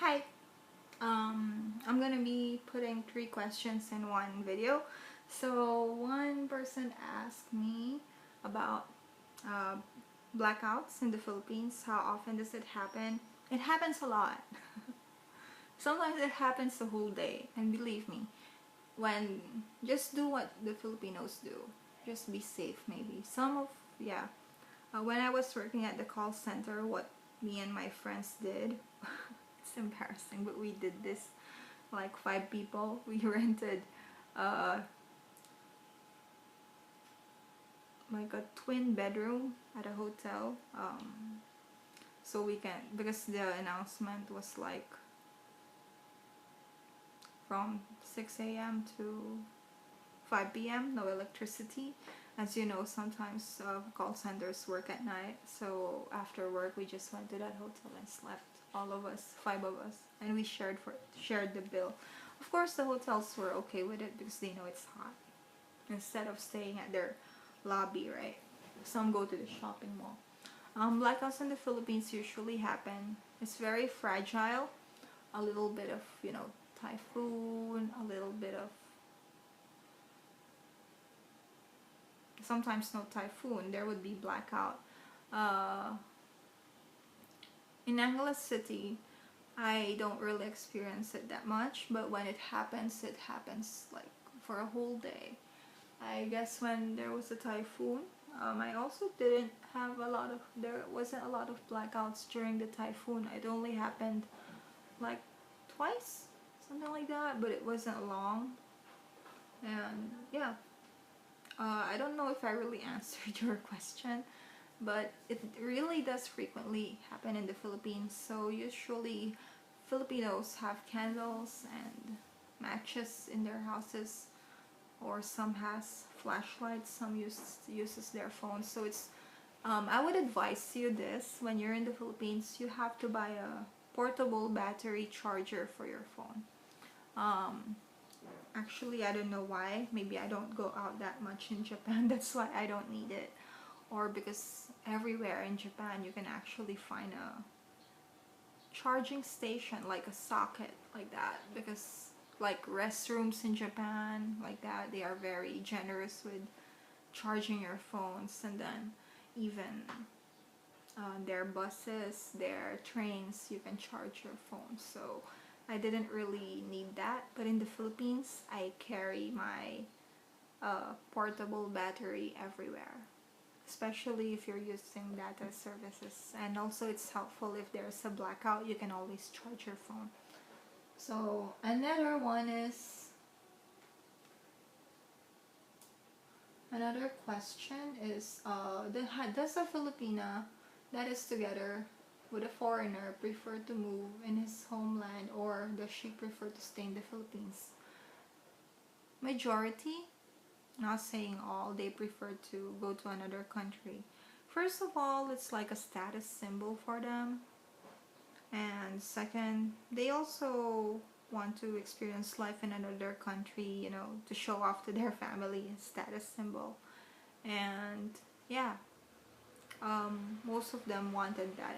Hi. I'm gonna be putting 3 questions in one video. So one person asked me about blackouts in the Philippines. How often does it happen? It happens a lot. Sometimes it happens the whole day, and believe me, when just do what the Filipinos do. Just be safe, maybe. When I was working at the call center, what me and my friends did, it's embarrassing, but we did this, like 5 people. We rented like a twin bedroom at a hotel, so we can, because the announcement was like from 6 a.m. to 5 p.m. no electricity. As you know, sometimes call centers work at night, so after work we just went to that hotel and slept, all of us, 5 of us, and we shared the bill. Of course the hotels were okay with it because they know it's hot, instead of staying at their lobby, right? Some go to the shopping mall. Blackouts in the Philippines usually happen, it's very fragile. A little bit of, typhoon, a little bit of, sometimes no typhoon, there would be blackout. In Angeles City, I don't really experience it that much, but when it happens like for a whole day. I guess when there was a typhoon, I also didn't have there wasn't a lot of blackouts during the typhoon. It only happened like twice, something like that, but it wasn't long. And yeah, I don't know if I really answered your question, but it really does frequently happen in the Philippines. So usually Filipinos have candles and matches in their houses, or some has flashlights, some uses their phones. So it's I would advise you this: when you're in the Philippines, you have to buy a portable battery charger for your phone. Actually, I don't know why. Maybe I don't go out that much in Japan. That's why I don't need it. Or because everywhere in Japan you can actually find a charging station, like a socket like that. Because like restrooms in Japan, like that, they are very generous with charging your phones. And then even their buses, their trains, you can charge your phone. So I didn't really need that, but in the Philippines I carry my portable battery everywhere, especially if you're using data services. And also it's helpful if there's a blackout, you can always charge your phone. So another question is, does a Filipina that is together would a foreigner prefer to move in his homeland, or does she prefer to stay in the Philippines? Majority, not saying all, they prefer to go to another country. First of all, it's like a status symbol for them. And second, they also want to experience life in another country, to show off to their family, status symbol. And yeah, most of them wanted that,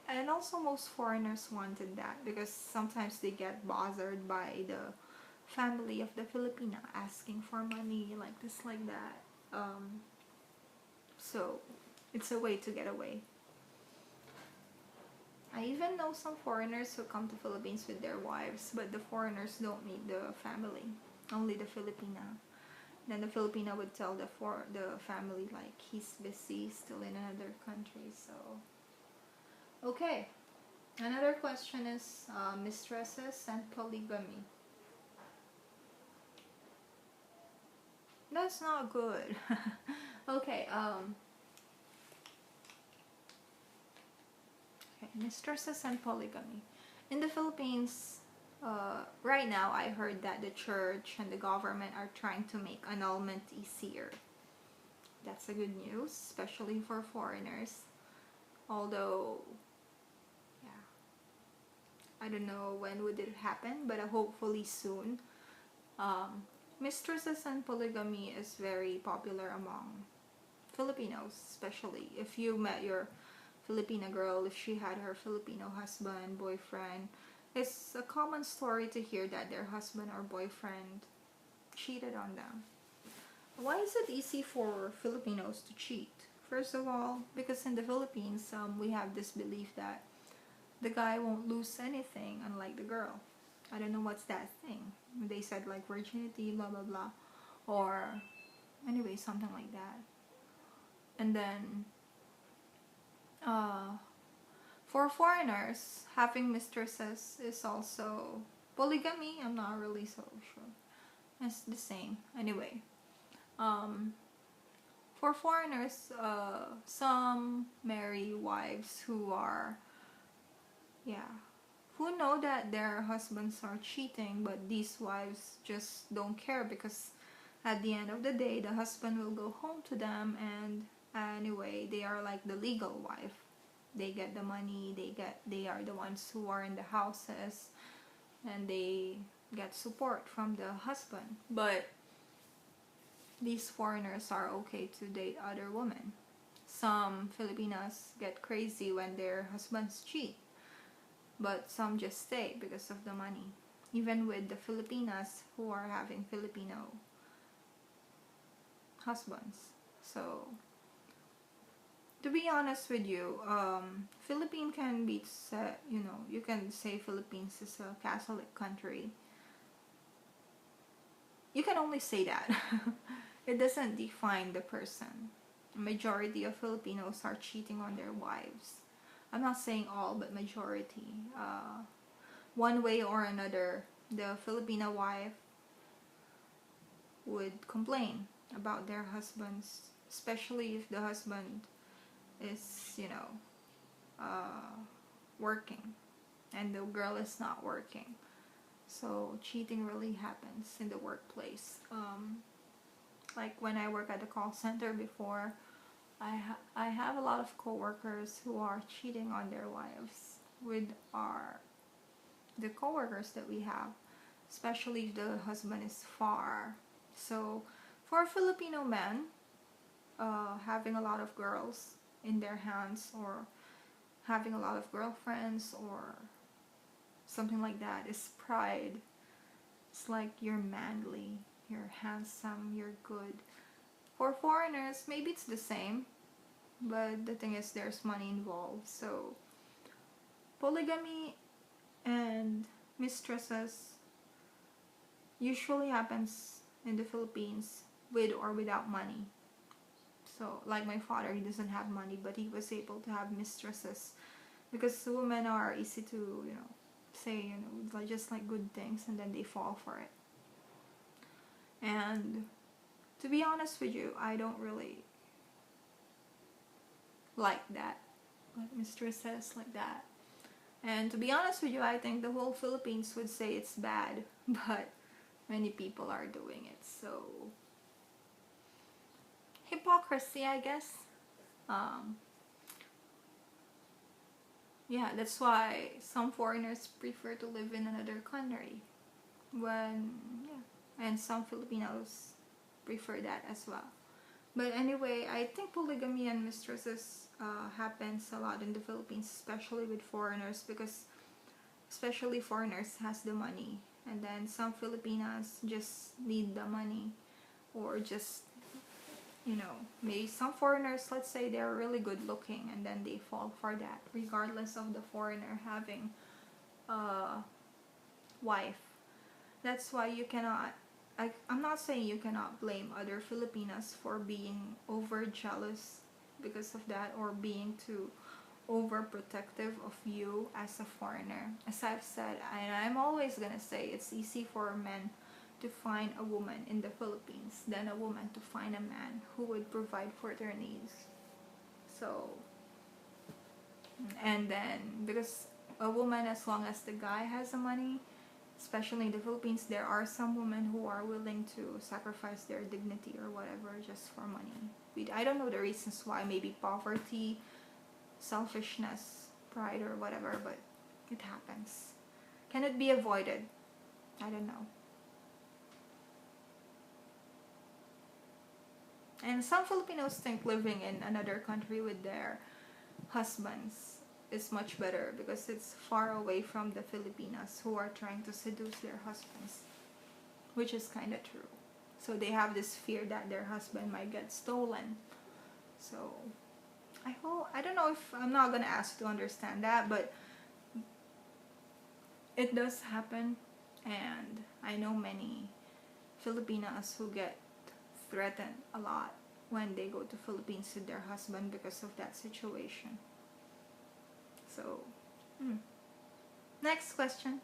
and also most foreigners wanted that, because sometimes they get bothered by the family of the Filipina asking for money, like this, like that. So it's a way to get away. I even know some foreigners who come to Philippines with their wives, but the foreigners don't meet the family, only the Filipina. Then the Filipina would tell the family like he's busy, still in another country. So okay, another question is mistresses and polygamy. That's not good. Okay, mistresses and polygamy in the Philippines. Right now, I heard that the church and the government are trying to make annulment easier. That's a good news, especially for foreigners. Although, yeah, I don't know when would it happen, but hopefully soon. Mistresses and polygamy is very popular among Filipinos, especially if you met your Filipina girl, if she had her Filipino husband, boyfriend, It's a common story to hear that their husband or boyfriend cheated on them. Why is it easy for Filipinos to cheat? First of all, because in the Philippines, we have this belief that the guy won't lose anything, unlike the girl. I don't know what's that thing. They said like virginity, blah blah blah, or anyway, something like that. And then, for foreigners, having mistresses is also polygamy. I'm not really so sure. It's the same. Anyway, for foreigners, some marry wives who are, who know that their husbands are cheating, but these wives just don't care because at the end of the day, the husband will go home to them, and anyway, they are like the legal wife. They get the money, they are the ones who are in the houses, and they get support from the husband. But these foreigners are okay to date other women. Some Filipinas get crazy when their husbands cheat, but some just stay because of the money. Even with the Filipinas who are having Filipino husbands. So, to be honest with you, Philippine can be said, you can say Philippines is a Catholic country. You can only say that. It doesn't define the person. A majority of Filipinos are cheating on their wives. I'm not saying all, but majority. One way or another, the Filipino wife would complain about their husbands, especially if the husband is, working and the girl is not working. So cheating really happens in the workplace. Like when I work at the call center before, I have a lot of coworkers who are cheating on their wives with the coworkers that we have, especially if the husband is far. So for Filipino men, having a lot of girls in their hands, or having a lot of girlfriends or something like that, is pride. It's like you're manly, you're handsome, you're good. For foreigners, maybe it's the same, but the thing is there's money involved. So polygamy and mistresses usually happens in the Philippines with or without money. So like my father, he doesn't have money, but he was able to have mistresses because women are easy to, say, like just like good things, and then they fall for it. And to be honest with you, I don't really like that, like mistresses like that. And to be honest with you, I think the whole Philippines would say it's bad, but many people are doing it. So hypocrisy, I guess. That's why some foreigners prefer to live in another country. And some Filipinos prefer that as well. But anyway, I think polygamy and mistresses happens a lot in the Philippines, especially with foreigners, because especially foreigners has the money, and then some Filipinas just need the money, or just, maybe some foreigners, let's say they're really good looking, and then they fall for that, regardless of the foreigner having a wife. That's why you cannot, I'm not saying you cannot blame other Filipinas for being over jealous because of that, or being too overprotective of you as a foreigner. As I've said, and I'm always gonna say, it's easy for men to find a woman in the Philippines than a woman to find a man who would provide for their needs. So, and then because a woman, as long as the guy has the money, especially in the Philippines, there are some women who are willing to sacrifice their dignity or whatever just for money. I don't know the reasons why, maybe poverty, selfishness, pride, or whatever, but it happens. Can it be avoided? I don't know. And some Filipinos think living in another country with their husbands is much better because it's far away from the Filipinas who are trying to seduce their husbands, which is kind of true. So they have this fear that their husband might get stolen. So I don't know if I'm not gonna ask you to understand that, but it does happen, and I know many Filipinas who get threatened a lot when they go to Philippines with their husband because of that situation. So, next question.